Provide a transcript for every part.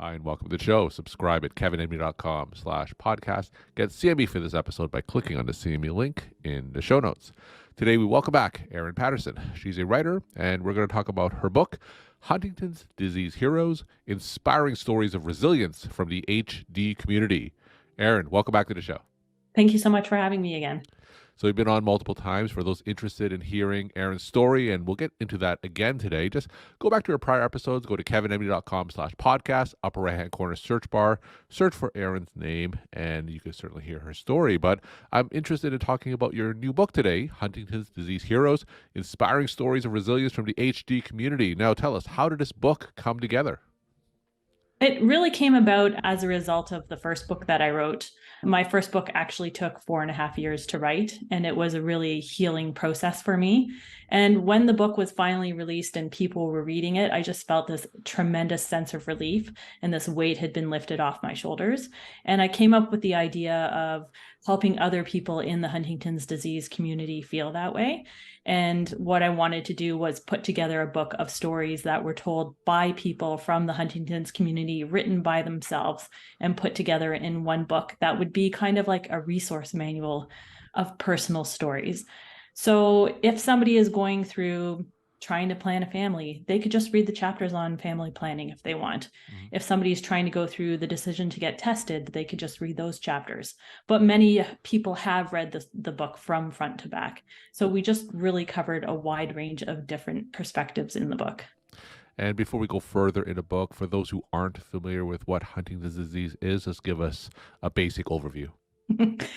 Hi, and welcome to the show. Subscribe at kevinedme.com/podcast. Get CME for this episode by clicking on the CME link in the show notes. Today, we welcome back Erin Patterson. She's a writer, and we're going to talk about her book, Huntington's Disease Heroes, Inspiring Stories of Resilience from the HD Community. Erin, welcome back to the show. Thank you so much for having me again. So we've been on multiple times for those interested in hearing Erin's story, and we'll get into that again today. Just go back to our prior episodes, go to kevinedme.com/podcast, upper right-hand corner search bar, search for Erin's name, and you can certainly hear her story. But I'm interested in talking about your new book today, Huntington's Disease Heroes, Inspiring Stories of Resilience from the HD Community. Now tell us, how did this book come together? It really came about as a result of the first book that I wrote. My first book actually took 4.5 years to write, and it was a really healing process for me. And when the book was finally released and people were reading it, I just felt this tremendous sense of relief, and this weight had been lifted off my shoulders. And I came up with the idea of helping other people in the Huntington's disease community feel that way. And what I wanted to do was put together a book of stories that were told by people from the Huntington's community, written by themselves, and put together in one book that would be kind of like a resource manual of personal stories. So if somebody is going through trying to plan a family, they could just read the chapters on family planning if they want. If somebody's trying to go through the decision to get tested, they could just read those chapters. But many people have read the book from front to back. So we just really covered a wide range of different perspectives in the book. And before we go further in the book, for those who aren't familiar with what Huntington's disease is, just give us a basic overview.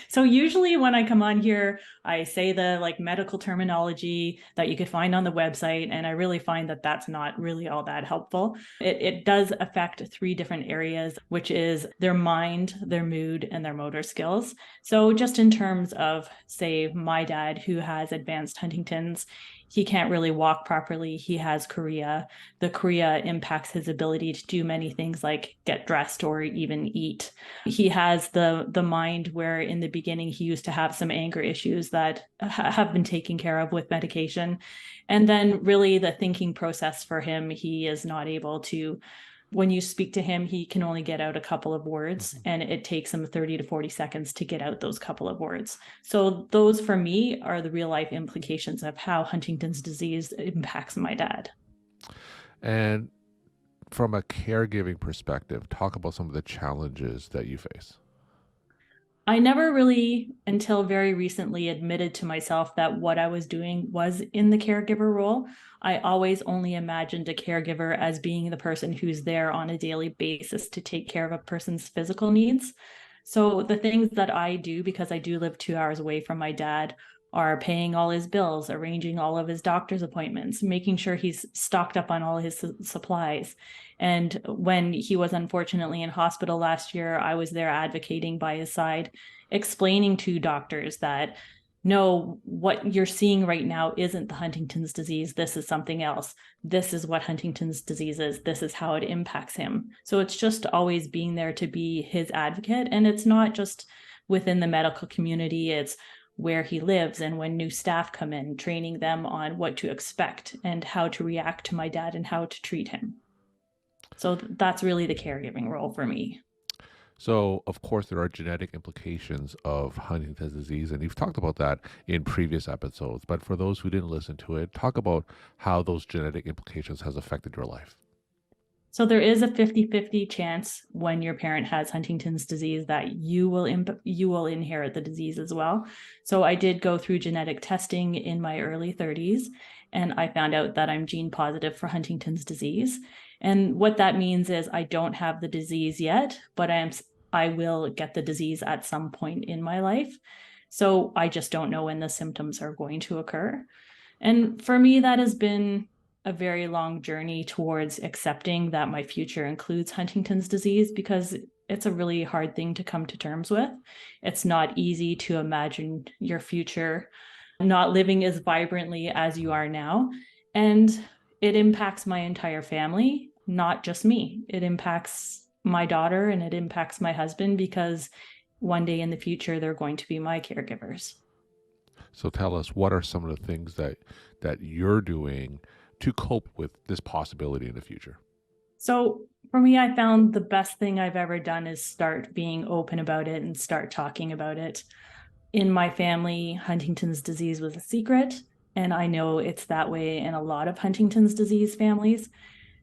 So usually when I come on here, I say the medical terminology that you could find on the website, and I really find that that's not really all that helpful. It does affect 3 different areas, which is their mind, their mood, and their motor skills. So just in terms of, say, my dad who has advanced Huntington's, he can't really walk properly. He has chorea. The chorea impacts his ability to do many things like get dressed or even eat. He has the mind where in the beginning he used to have some anger issues that have been taken care of with medication. And then really the thinking process for him, he is not able to, when you speak to him, he can only get out a couple of words, and it takes him 30 to 40 seconds to get out those couple of words. So those for me are the real life implications of how Huntington's disease impacts my dad. And from a caregiving perspective, talk about some of the challenges that you face. I never really, until very recently, admitted to myself that what I was doing was in the caregiver role. I always only imagined a caregiver as being the person who's there on a daily basis to take care of a person's physical needs. So the things that I do, because I do live 2 hours away from my dad, are paying all his bills, arranging all of his doctor's appointments, making sure he's stocked up on all his supplies. And when he was unfortunately in hospital last year, I was there advocating by his side, explaining to doctors that no, what you're seeing right now isn't the Huntington's disease. This is something else. This is what Huntington's disease is. This is how it impacts him. So it's just always being there to be his advocate. And it's not just within the medical community, it's where he lives, and when new staff come in, training them on what to expect and how to react to my dad and how to treat him. So that's really the caregiving role for me. So, of course, there are genetic implications of Huntington's disease, and you've talked about that in previous episodes. But for those who didn't listen to it, talk about how those genetic implications has affected your life. So there is a 50-50 chance when your parent has Huntington's disease that you will inherit the disease as well. So I did go through genetic testing in my early 30s, and I found out that I'm gene positive for Huntington's disease. And what that means is I don't have the disease yet, but I will get the disease at some point in my life. So I just don't know when the symptoms are going to occur. And for me, that has been a very long journey towards accepting that my future includes Huntington's disease, because it's a really hard thing to come to terms with. It's not easy to imagine your future not living as vibrantly as you are now. And it impacts my entire family, not just me. It impacts my daughter and it impacts my husband, because one day in the future, they're going to be my caregivers. So tell us, what are some of the things that you're doing to cope with this possibility in the future? So For me, I found the best thing I've ever done is start being open about it and start talking about it. In my family, Huntington's disease was a secret, and I know it's that way in a lot of Huntington's disease families.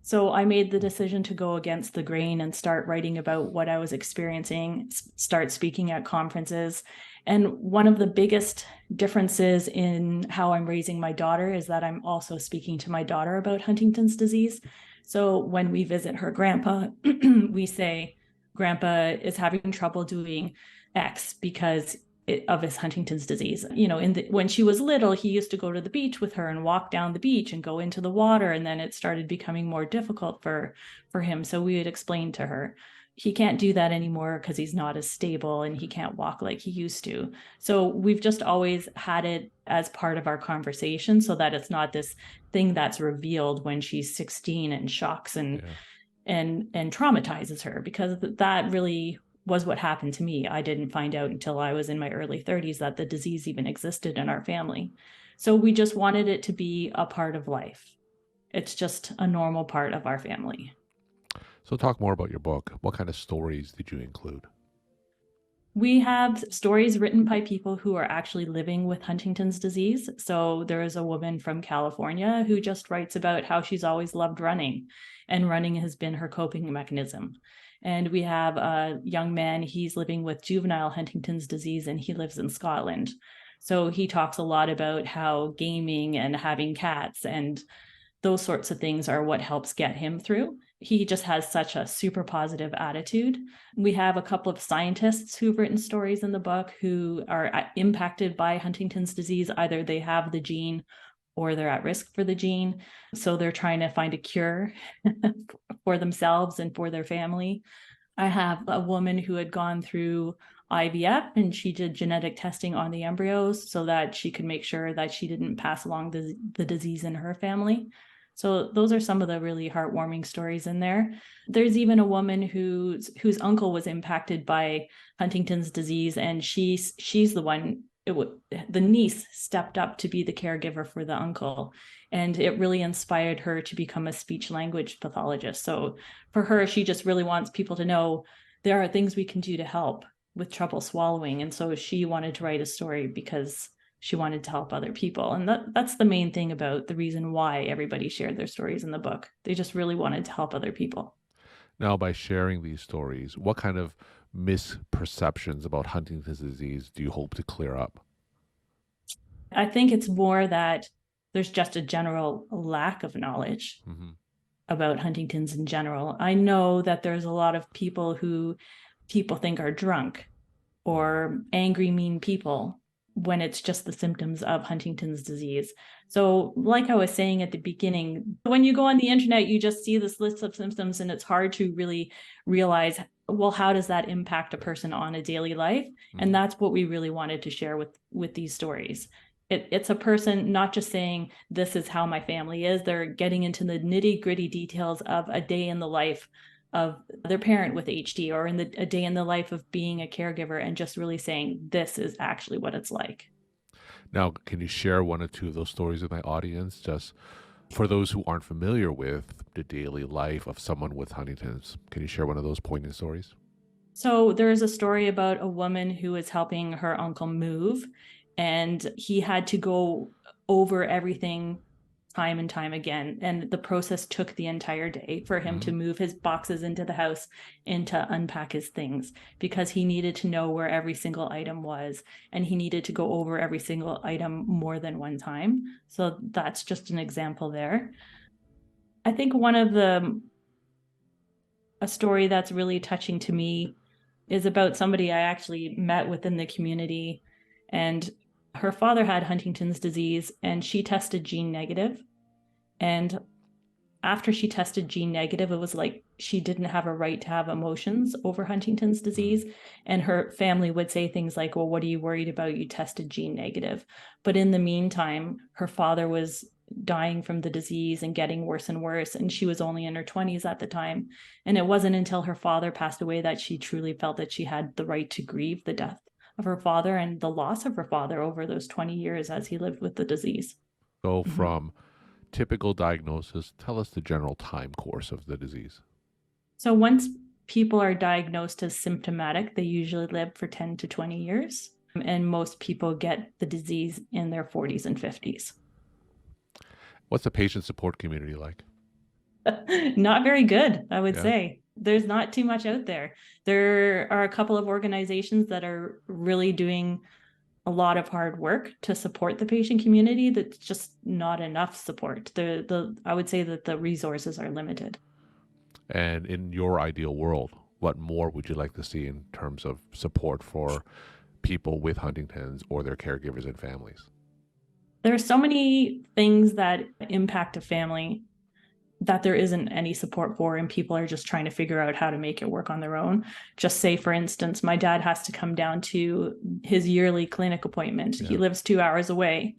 So I made the decision to go against the grain and start writing about what I was experiencing, start speaking at conferences. And one of the biggest differences in how I'm raising my daughter is that I'm also speaking to my daughter about Huntington's disease. So when we visit her grandpa, we say, Grandpa is having trouble doing X because of his Huntington's disease. When she was little, he used to go to the beach with her and walk down the beach and go into the water. And then it started becoming more difficult for him. So we would explain to her, he can't do that anymore because he's not as stable and he can't walk like he used to. So we've just always had it as part of our conversation so that it's not this thing that's revealed when she's 16 and shocks and traumatizes her, because that really was what happened to me. I didn't find out until I was in my early 30s that the disease even existed in our family. So we just wanted it to be a part of life. It's just a normal part of our family. So talk more about your book. What kind of stories did you include? We have stories written by people who are actually living with Huntington's disease. So there is a woman from California who just writes about how she's always loved running, and running has been her coping mechanism. And we have a young man, he's living with juvenile Huntington's disease, and he lives in Scotland. So he talks a lot about how gaming and having cats and those sorts of things are what helps get him through. He just has such a super positive attitude. We have a couple of scientists who've written stories in the book who are impacted by Huntington's disease. Either they have the gene or they're at risk for the gene. So they're trying to find a cure for themselves and for their family. I have a woman who had gone through IVF, and she did genetic testing on the embryos so that she could make sure that she didn't pass along the disease in her family. So those are some of the really heartwarming stories in there. There's even a woman whose uncle was impacted by Huntington's disease, and she's the one. The niece stepped up to be the caregiver for the uncle, and it really inspired her to become a speech language pathologist. So for her, she just really wants people to know there are things we can do to help with trouble swallowing. And so she wanted to write a story because she wanted to help other people. And that's the main thing about the reason why everybody shared their stories in the book. They just really wanted to help other people. Now, by sharing these stories, what kind of misperceptions about Huntington's disease do you hope to clear up? I think it's more that there's just a general lack of knowledge about Huntington's in general. I know that there's a lot of people who people think are drunk or angry, mean people when it's just the symptoms of Huntington's disease. So, like I was saying at the beginning, when you go on the internet, you just see this list of symptoms, and it's hard to really realize, well, how does that impact a person on a daily life? And that's what we really wanted to share with these stories. It's a person not just saying, this is how my family is. They're getting into the nitty gritty details of a day in the life of their parent with HD, or in a day in the life of being a caregiver, and just really saying, this is actually what it's like. Now, can you share one or two of those stories with my audience, just for those who aren't familiar with the daily life of someone with Huntington's? Can you share one of those poignant stories? So there's a story about a woman who is helping her uncle move, and he had to go over everything time and time again. And the process took the entire day for him to move his boxes into the house and to unpack his things, because he needed to know where every single item was, and he needed to go over every single item more than one time. So that's just an example there. I think a story that's really touching to me is about somebody I actually met within the community, and her father had Huntington's disease, and she tested gene negative. And after she tested gene negative, it was like she didn't have a right to have emotions over Huntington's disease. And her family would say things like, well, what are you worried about? You tested gene negative. But in the meantime, her father was dying from the disease and getting worse and worse. And she was only in her 20s at the time. And it wasn't until her father passed away that she truly felt that she had the right to grieve the death of her father and the loss of her father over those 20 years as he lived with the disease. Go from typical diagnosis, tell us the general time course of the disease. So once people are diagnosed as symptomatic, they usually live for 10 to 20 years. And most people get the disease in their 40s and 50s. What's the patient support community like? Not very good, I would Yeah. say. There's not too much out there. There are a couple of organizations that are really doing a lot of hard work to support the patient community. That's just not enough support. I would say that the resources are limited. And in your ideal world, what more would you like to see in terms of support for people with Huntington's or their caregivers and families? There are so many things that impact a family that there isn't any support for, and people are just trying to figure out how to make it work on their own. Just say, for instance, my dad has to come down to his yearly clinic appointment. He Yeah. lives 2 hours away.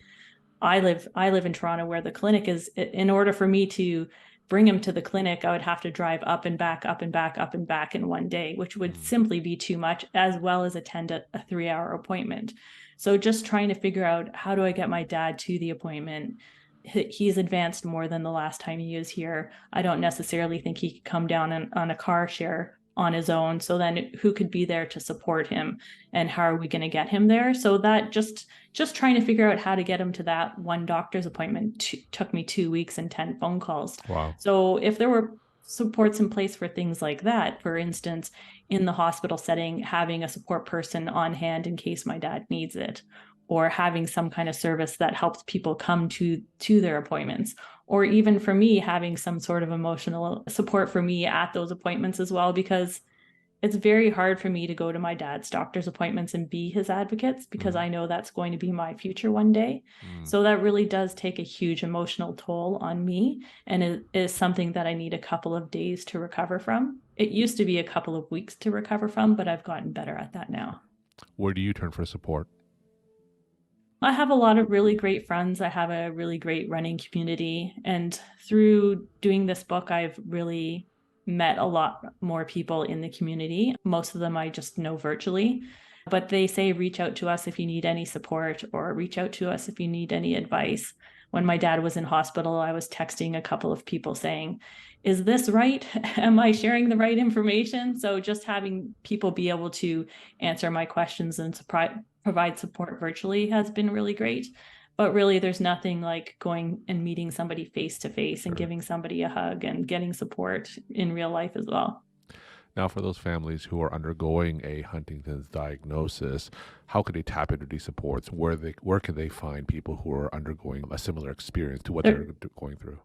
I live in Toronto where the clinic is. In order for me to bring him to the clinic, I would have to drive up and back, up and back, up and back in one day, which would Mm. simply be too much, as well as attend a 3 hour appointment. So just trying to figure out, how do I get my dad to the appointment? He's advanced more than the last time he was here. I don't necessarily think he could come down on a car share on his own. So then who could be there to support him, and how are we going to get him there? So that just trying to figure out how to get him to that one doctor's appointment took me 2 weeks and 10 phone calls. Wow. So if there were supports in place for things like that, for instance, in the hospital setting, having a support person on hand in case my dad needs it, or having some kind of service that helps people come to their appointments, or even for me, having some sort of emotional support for me at those appointments as well, because it's very hard for me to go to my dad's doctor's appointments and be his advocates, because Mm. I know that's going to be my future one day. Mm. So that really does take a huge emotional toll on me, and it is something that I need a couple of days to recover from. It used to be a couple of weeks to recover from, but I've gotten better at that now. Where do you turn for support? I have a lot of really great friends. I have a really great running community. And through doing this book, I've really met a lot more people in the community. Most of them I just know virtually, but they say reach out to us if you need any support, or reach out to us if you need any advice. When my dad was in hospital, I was texting a couple of people saying, is this right? Am I sharing the right information? So just having people be able to answer my questions and provide support virtually has been really great. But really, there's nothing like going and meeting somebody face to face and Sure. giving somebody a hug and getting support in real life as well. Now, for those families who are undergoing a Huntington's diagnosis, how could they tap into these supports? Where can they find people who are undergoing a similar experience to what they're going through?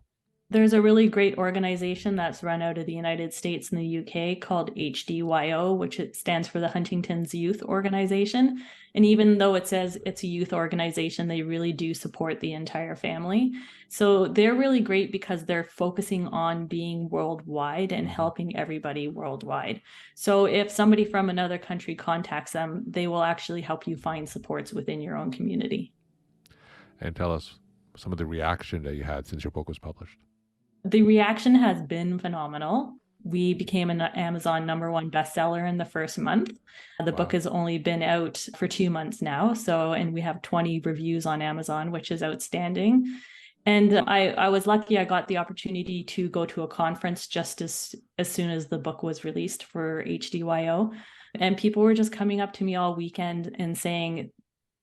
There's a really great organization that's run out of the United States and the UK called HDYO, which it stands for the Huntington's Youth Organization. And even though it says it's a youth organization, they really do support the entire family. So they're really great because they're focusing on being worldwide and Mhm. helping everybody worldwide. So if somebody from another country contacts them, they will actually help you find supports within your own community. And tell us some of the reaction that you had since your book was published. The reaction has been phenomenal. We became an Amazon #1 bestseller in the first month. The book Wow. has only been out for 2 months now. So, and we have 20 reviews on Amazon, which is outstanding. And I was lucky. I got the opportunity to go to a conference just as soon as the book was released for HDYO. And people were just coming up to me all weekend and saying,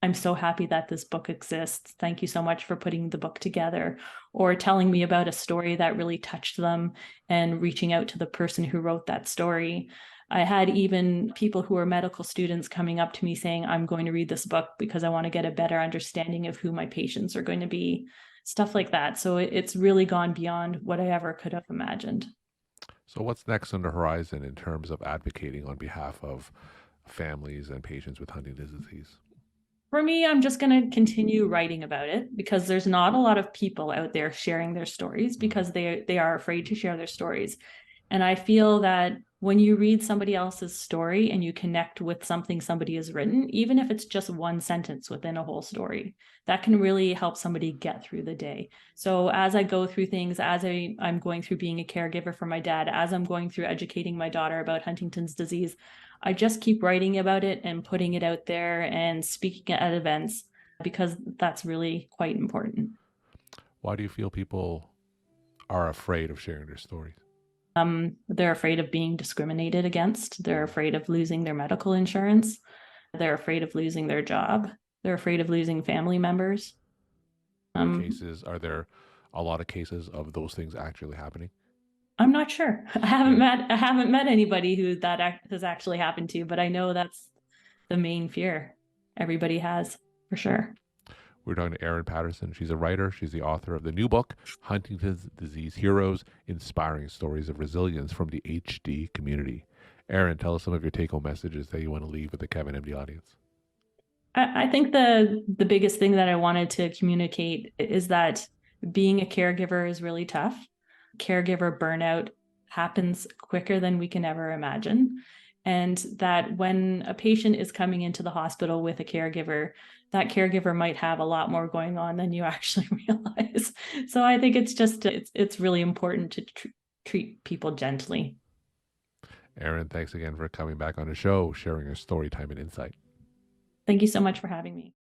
I'm so happy that this book exists. Thank you so much for putting the book together, or telling me about a story that really touched them and reaching out to the person who wrote that story. I had even people who are medical students coming up to me saying, I'm going to read this book because I want to get a better understanding of who my patients are going to be, stuff like that. So it's really gone beyond what I ever could have imagined. So, what's next on the horizon in terms of advocating on behalf of families and patients with Huntington's disease? For me, I'm just going to continue writing about it, because there's not a lot of people out there sharing their stories, Mm. because they are afraid to share their stories. And I feel that when you read somebody else's story and you connect with something somebody has written, even if it's just one sentence within a whole story, that can really help somebody get through the day. So as I go through things, I'm going through being a caregiver for my dad, as I'm going through educating my daughter about Huntington's disease, I just keep writing about it and putting it out there and speaking at events, because that's really quite important. Why do you feel people are afraid of sharing their stories? They're afraid of being discriminated against. They're afraid of losing their medical insurance. They're afraid of losing their job. They're afraid of losing family members. Um, Are there a lot of cases of those things actually happening? I'm not sure. Yeah. I haven't met anybody who that has actually happened to, but I know that's the main fear everybody has for sure. We're talking to Erin Patterson. She's a writer. She's the author of the new book, Huntington's Disease Heroes, Inspiring Stories of Resilience from the HD Community. Erin, tell us some of your take-home messages that you want to leave with the Kevin MD audience. I think the biggest thing that I wanted to communicate is that being a caregiver is really tough. Caregiver burnout happens quicker than we can ever imagine. And that when a patient is coming into the hospital with a caregiver, that caregiver might have a lot more going on than you actually realize. So I think it's really important to treat people gently. Erin, thanks again for coming back on the show, sharing your story, time, and insight. Thank you so much for having me.